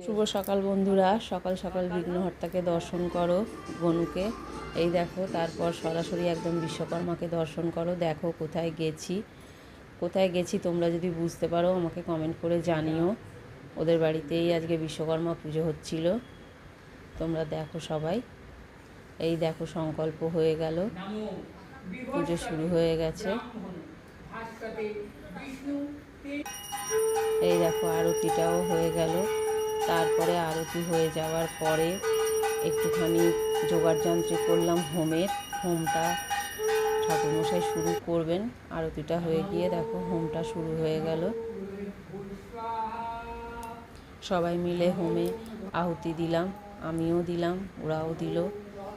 শুভ সকাল বন্ধুরা, সকাল সকাল বিঘ্নহর্তাকে দর্শন করো, গনুকে। এই দেখো, তারপর সরাসরি একদম বিশ্বকর্মাকে দর্শন করো। দেখো কোথায় গেছি তোমরা যদি বুঝতে পারো আমাকে কমেন্ট করে জানিও। ওদের বাড়িতেই আজকে বিশ্বকর্মা পুজো হচ্ছিল, তোমরা দেখো সবাই। এই দেখো, সংকল্প হয়ে গেল, পুজো শুরু হয়ে গেছে। এই দেখো, আরতিটাও হয়ে গেল। তারপরে আরতি হয়ে যাওয়ার পরে একটুখানি যোগাড়যন্ত্রে করলাম হোমটা ঠাকুরমশাই শুরু করবেন। আরতিটা হয়ে গিয়ে দেখো হোমটা শুরু হয়ে গেল। সবাই মিলে হোমে আহুতি দিলাম, আমিও দিলাম, ওরাও দিল।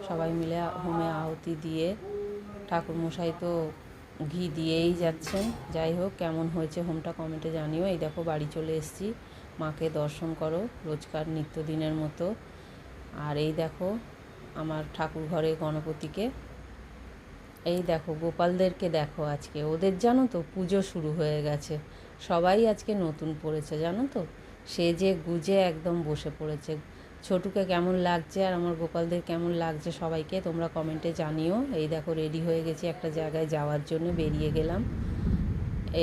সবাই মিলে হোমে আহুতি দিয়ে ঠাকুরমশাই তো ঘি দিয়েই যাচ্ছেন। যাই হোক, কেমন হয়েছে হোমটা কমেন্টে জানিও। এই দেখো, বাড়ি চলে এসেছি, মাকে দর্শন করো রোজকার নিত্যদিনের মতো। আর এই দেখো আমার ঠাকুর ঘরে গণপতিকে। এই দেখো গোপালদেরকে দেখো, আজকে ওদের জানো তো পুজো শুরু হয়ে গেছে। সবাই আজকে নতুন পড়েছে জানো তো, সেজে গুজে একদম বসে পড়েছে। ছোটুকে কেমন লাগছে আর আমার গোপালদের কেমন লাগছে সবাইকে তোমরা কমেন্টে জানিও। এই দেখো রেডি হয়ে গেছি, একটা জায়গায় যাওয়ার জন্য বেরিয়ে গেলাম।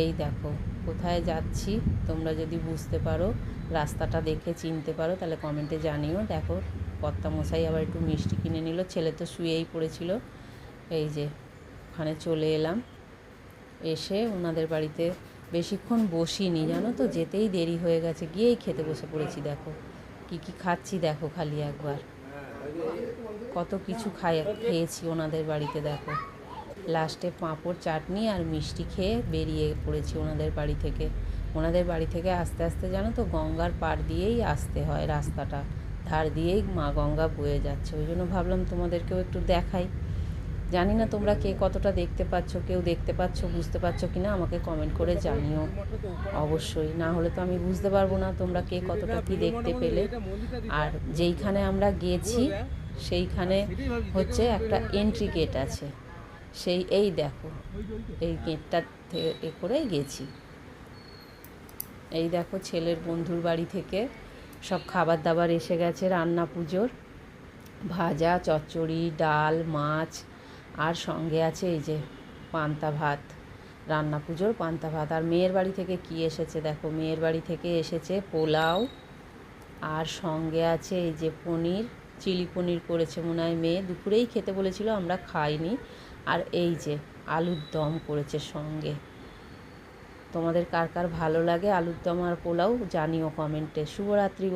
এই দেখো কোথায় যাচ্ছি তোমরা যদি বুঝতে পারো, রাস্তাটা দেখে চিনতে পারো, তাহলে কমেন্টে জানিও। দেখো কর্তামশাই আবার একটু মিষ্টি কিনে নিল, ছেলে তো শুয়েই পড়েছিল। এই যে ওখানে চলে এলাম, এসে ওনাদের বাড়িতে বেশিক্ষণ বসিনি জানো তো, যেতেই দেরি হয়ে গেছে, গিয়েই খেতে বসে পড়েছি। দেখো কি কি খাচ্ছি, দেখো খালি একবার কত কিছু খেয়েছি ওনাদের বাড়িতে। দেখো লাস্টে পাঁপড় চাটনি আর মিষ্টি খেয়ে বেরিয়ে পড়েছি ওনাদের বাড়ি থেকে। ওনাদের বাড়ি থেকে আস্তে আস্তে জানো তো গঙ্গার পাড় দিয়েই আসতে হয়, রাস্তাটা ধার দিয়েই মা গঙ্গা বয়ে যাচ্ছে। ওই জন্য ভাবলাম তোমাদেরকেও একটু দেখাই। জানি না তোমরা কে কতটা দেখতে পাচ্ছ, কেউ দেখতে পাচ্ছ বুঝতে পারছো কি না আমাকে কমেন্ট করে জানিও অবশ্যই। না হলে তো আমি বুঝতে পারবো না তোমরা কে কতটা কি দেখতে পেলে। আর যেইখানে আমরা গেছি সেইখানে হচ্ছে একটা এন্ট্রি গেট আছে, এই দেখো এই গেটটা থেকে করে গেছি। এই দেখো ছেলের বন্ধুর বাড়ি থেকে সব খাবার দাবার এসে গেছে, রান্না পুজোর ভাজা, চচ্চড়ি, ডাল, মাছ, আর সঙ্গে আছে এই যে পান্তা ভাত, রান্না পুজোর পান্তা ভাত। আর মেয়ের বাড়ি থেকে কি এসেছে দেখো, মেয়ের বাড়ি থেকে এসেছে পোলাও, আর সঙ্গে আছে এই যে পনির, চিলি পনির করেছে মনে হয় মেয়ে, দুপুরেই খেতে বলেছিল, আমরা খাইনি। আর এই যে আলুর দম করেছে সঙ্গে। তোমাদের কার কার ভালো লাগে আলুর দম আর পোলাও জানিও কমেন্টে। শুভরাত্রি।